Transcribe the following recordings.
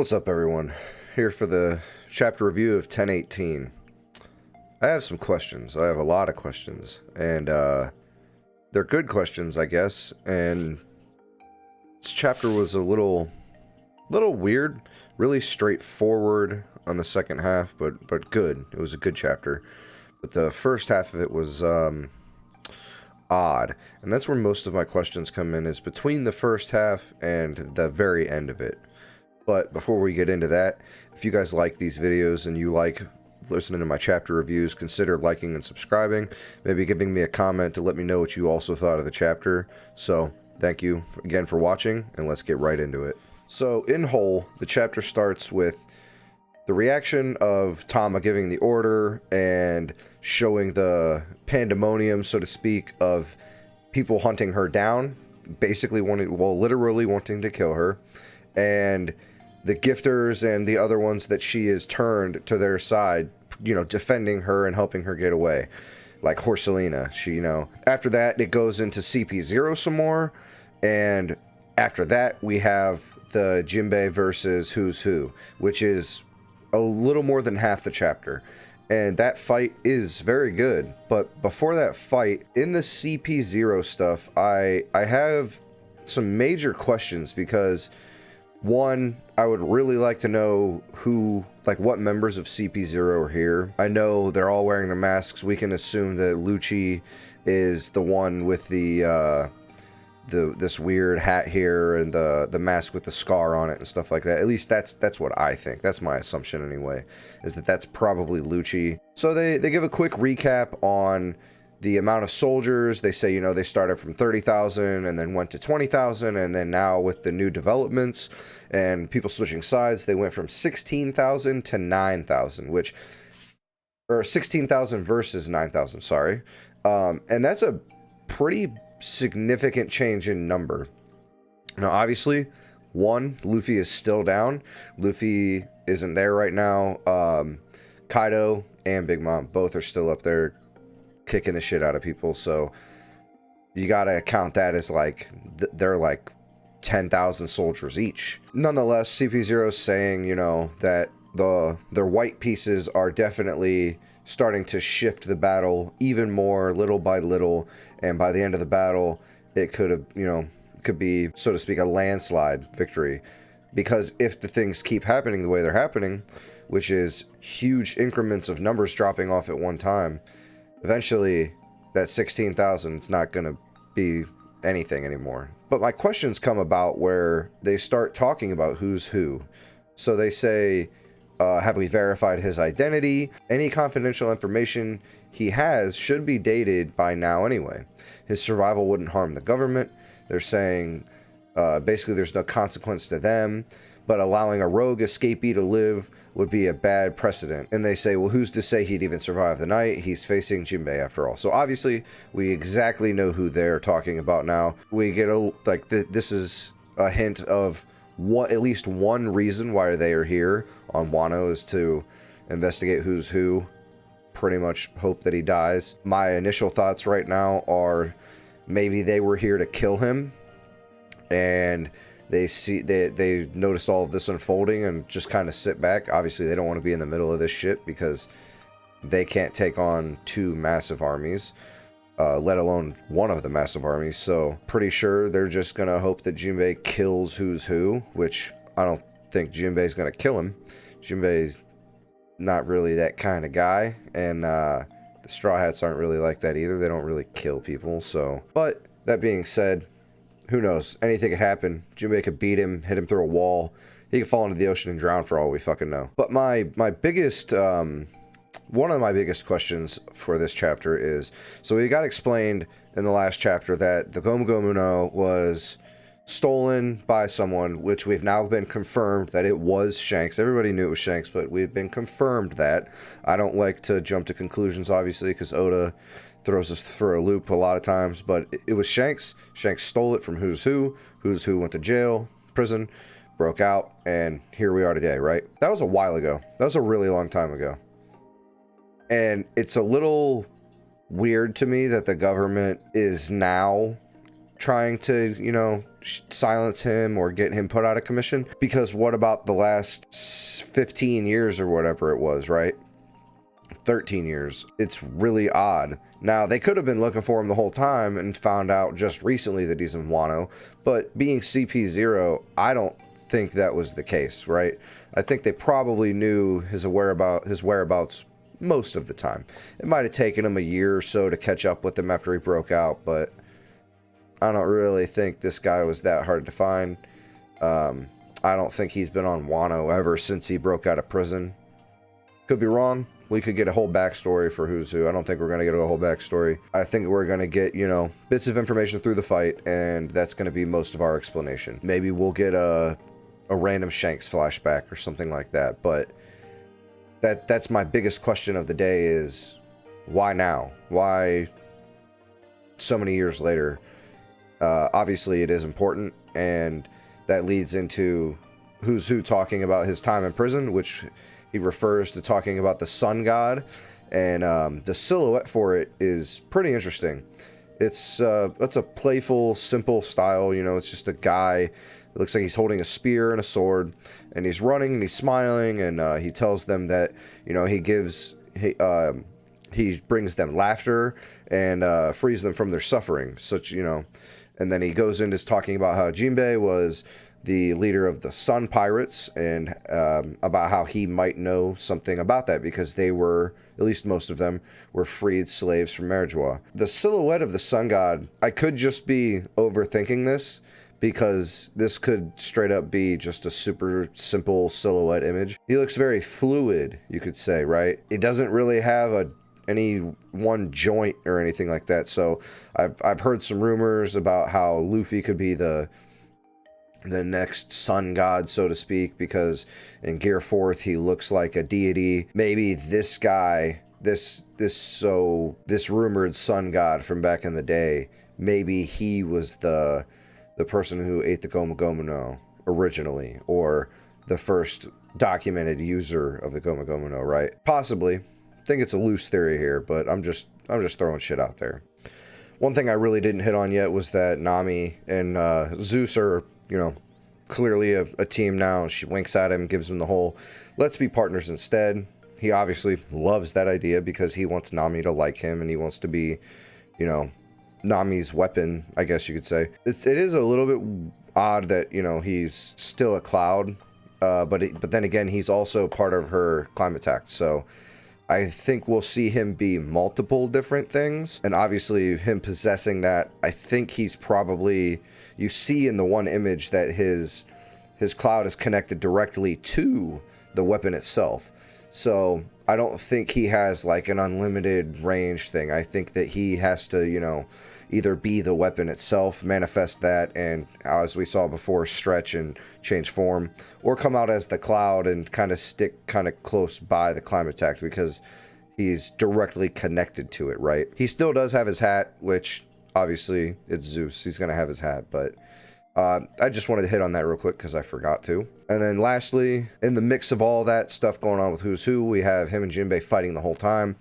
What's up, everyone? Here for the chapter review of 1018. I have some questions. I have a lot of questions, and they're good questions, I guess. And this chapter was a little weird, really straightforward on the second half, but good. It was a good chapter. But the first half of it was odd, and that's where most of my questions come in, is between the first half and the very end of it. But before we get into that, if you guys like these videos and you like listening to my chapter reviews, consider liking and subscribing, maybe giving me a comment to let me know what you also thought of the chapter. So thank you again for watching, and let's get right into it. So in whole, the chapter starts with the reaction of Tama giving the order and showing the pandemonium, so to speak, of people hunting her down, basically literally wanting to kill her, and the gifters and the other ones that she is turned to their side, defending her and helping her get away, like Horselina. After that, it goes into CP0 some more, and after that, we have the Jimbei versus Who's Who, which is a little more than half the chapter. And that fight is very good. But before that fight, in the CP0 stuff, I have some major questions, because one, I would really like to know what members of CP0 are here. I know they're all wearing their masks. We can assume that Lucci is the one with this weird hat here and the mask with the scar on it and stuff like that. At least that's what I think. That's my assumption anyway, is that that's probably Lucci. So they give a quick recap on the amount of soldiers. They say, they started from 30,000 and then went to 20,000, and then now with the new developments and people switching sides, they went from 16,000 to 9,000, or 16,000 versus 9,000, sorry. And that's a pretty significant change in number. Now, obviously, Luffy is still down. Luffy isn't there right now. Kaido and Big Mom both are still up there kicking the shit out of people, so you gotta count that as they're like 10,000 soldiers each. Nonetheless, CP0 is saying, that their white pieces are definitely starting to shift the battle even more, little by little, and by the end of the battle, it could be, so to speak, a landslide victory. Because if the things keep happening the way they're happening, which is huge increments of numbers dropping off at one time, eventually that 16,000, it's not going to be anything anymore. But my questions come about where they start talking about who's who. So they say, have we verified his identity? Any confidential information he has should be dated by now anyway. His survival wouldn't harm the government. They're saying basically there's no consequence to them, but allowing a rogue escapee to live would be a bad precedent. And they say, well, who's to say he'd even survive the night? He's facing Jimbei after all. So obviously we exactly know who they're talking about now. We get this is a hint of at least one reason why they are here on Wano, is to investigate who's who. Pretty much hope that he dies. My initial thoughts right now are maybe they were here to kill him, and they noticed all of this unfolding and just kind of sit back. Obviously they don't want to be in the middle of this shit, because they can't take on two massive armies, let alone one of the massive armies. So pretty sure they're just gonna hope that Jimbei kills who's who, which I don't think Jinbei's gonna kill him. Jinbei's not really that kind of guy, and the Straw Hats aren't really like that either. They don't really kill people. So, but that being said, who knows? Anything could happen. Jimbei could beat him, hit him through a wall. He could fall into the ocean and drown for all we fucking know. But my biggest, one of my biggest questions for this chapter is, so we got explained in the last chapter that the Gomu Gomu no was stolen by someone, which we've now been confirmed that it was Shanks. Everybody knew it was Shanks, but we've been confirmed that. I don't like to jump to conclusions, obviously, because Oda throws us for a loop a lot of times, but it was Shanks. Shanks stole it from Who's Who. Who's Who went to jail, prison, broke out, and here we are today, right? That was a while ago. That was a really long time ago. And it's a little weird to me that the government is now trying to, silence him or get him put out of commission. Because what about the last 15 years or whatever it was, right? 13 years. It's really odd. Now, they could have been looking for him the whole time and found out just recently that he's in Wano, but being CP0, I don't think that was the case, right? I think they probably knew his whereabouts most of the time. It might have taken him a year or so to catch up with him after he broke out, but I don't really think this guy was that hard to find. I don't think he's been on Wano ever since he broke out of prison. Could be wrong. We could get a whole backstory for Who's Who. I don't think we're going to get a whole backstory. I think we're going to get, you know, bits of information through the fight, and that's going to be most of our explanation. Maybe we'll get a random Shanks flashback or something like that, but that's my biggest question of the day is, why now? Why so many years later? Obviously, it is important, and that leads into Who's Who talking about his time in prison, which he refers to talking about the sun god, and the silhouette for it is pretty interesting. It's a playful, simple style. You know, it's just a guy. It looks like he's holding a spear and a sword, and he's running and he's smiling, and he tells them that, you know, he brings them laughter and frees them from their suffering. Such, you know, and then he goes into talking about how Jimbei was the leader of the Sun Pirates, and about how he might know something about that because they were, at least most of them, were freed slaves from Marajua. The silhouette of the sun god, I could just be overthinking this because this could straight up be just a super simple silhouette image. He looks very fluid, you could say, right? He doesn't really have any one joint or anything like that. So I've heard some rumors about how Luffy could be the next sun god, so to speak, because in Gear 4th he looks like a deity. Maybe this guy, this rumored sun god from back in the day, maybe he was the person who ate the Gomu Gomu no originally, or the first documented user of the Gomu Gomu no, right? Possibly. I think it's a loose theory here, but I'm just throwing shit out there. One thing I really didn't hit on yet was that Nami and Zeus are, you know, clearly a team now. She winks at him, gives him the whole, let's be partners instead. He obviously loves that idea because he wants Nami to like him, and he wants to be, you know, Nami's weapon, I guess you could say. It is a little bit odd that, you know, he's still a cloud, but then again, he's also part of her climate tact, so I think we'll see him be multiple different things, and obviously him possessing that, I think he's probably, you see in the one image that his cloud is connected directly to the weapon itself. So I don't think he has like an unlimited range thing. I think that he has to, you know, either be the weapon itself, manifest that, and as we saw before, stretch and change form, or come out as the cloud and kind of stick kind of close by the climate tact because he's directly connected to it, right? He still does have his hat, which obviously it's Zeus. He's going to have his hat, but I just wanted to hit on that real quick because I forgot to. And then lastly, in the mix of all that stuff going on with Who's Who, we have him and Jimbei fighting the whole time,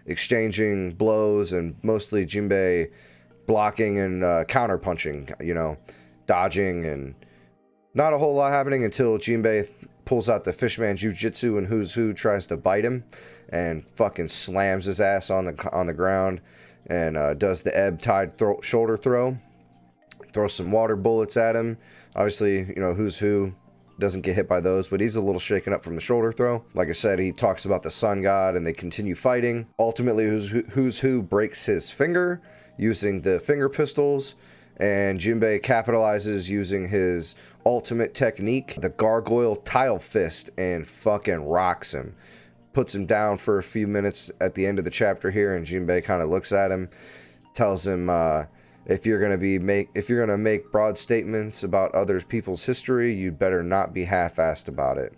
exchanging blows, and mostly Jimbei blocking and counter-punching, you know, dodging, and not a whole lot happening until Jimbei pulls out the fishman jujitsu and Who's Who tries to bite him and fucking slams his ass on the ground and does the ebb tide shoulder throw, throws some water bullets at him. Obviously, you know, Who's Who doesn't get hit by those, but he's a little shaken up from the shoulder throw. Like I said, he talks about the sun god and they continue fighting. Ultimately, Who's Who breaks his finger using the finger pistols, and Jimbei capitalizes using his ultimate technique, the gargoyle tile fist, and fucking rocks him. Puts him down for a few minutes at the end of the chapter here, and Jimbei kind of looks at him, tells him, if you're gonna make broad statements about other people's history, you'd better not be half-assed about it.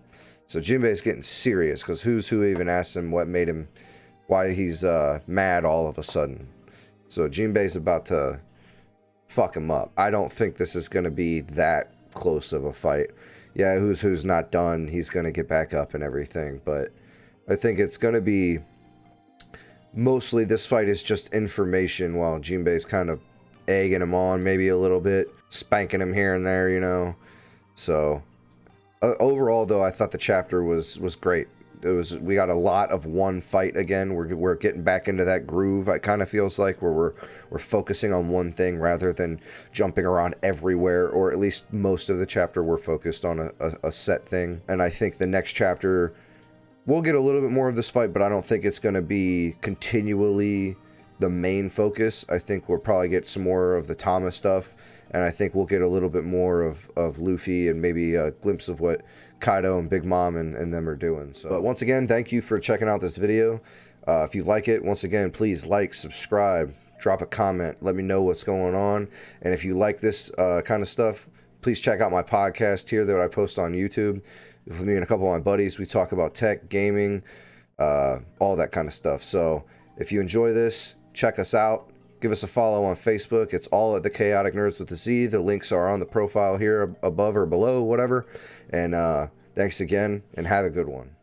So Jimbei's getting serious because Who's Who even asked him why he's mad all of a sudden. So Jimbei's about to fuck him up. I don't think this is going to be that close of a fight. Yeah, Who's Who's not done. He's going to get back up and everything. But I think it's going to be... Mostly this fight is just information while Jimbei's kind of egging him on maybe a little bit. spanking him here and there, you know. So overall, though, I thought the chapter was great. We got a lot of one fight again. We're getting back into that groove. It kind of feels like where we're focusing on one thing rather than jumping around everywhere. Or at least most of the chapter we're focused on a set thing. And I think the next chapter we'll get a little bit more of this fight, but I don't think it's going to be continually the main focus. I think we'll probably get some more of the Tama stuff. And I think we'll get a little bit more of Luffy and maybe a glimpse of what Kaido and Big Mom and them are doing. So, but once again, thank you for checking out this video. If you like it, once again, please like, subscribe, drop a comment, let me know what's going on. And if you like this kind of stuff, please check out my podcast here that I post on YouTube. With me and a couple of my buddies, we talk about tech, gaming, all that kind of stuff. So if you enjoy this, check us out. Give us a follow on Facebook. It's all at TheChaoticNerdz with a Z. The links are on the profile here above or below, whatever. And thanks again, and have a good one.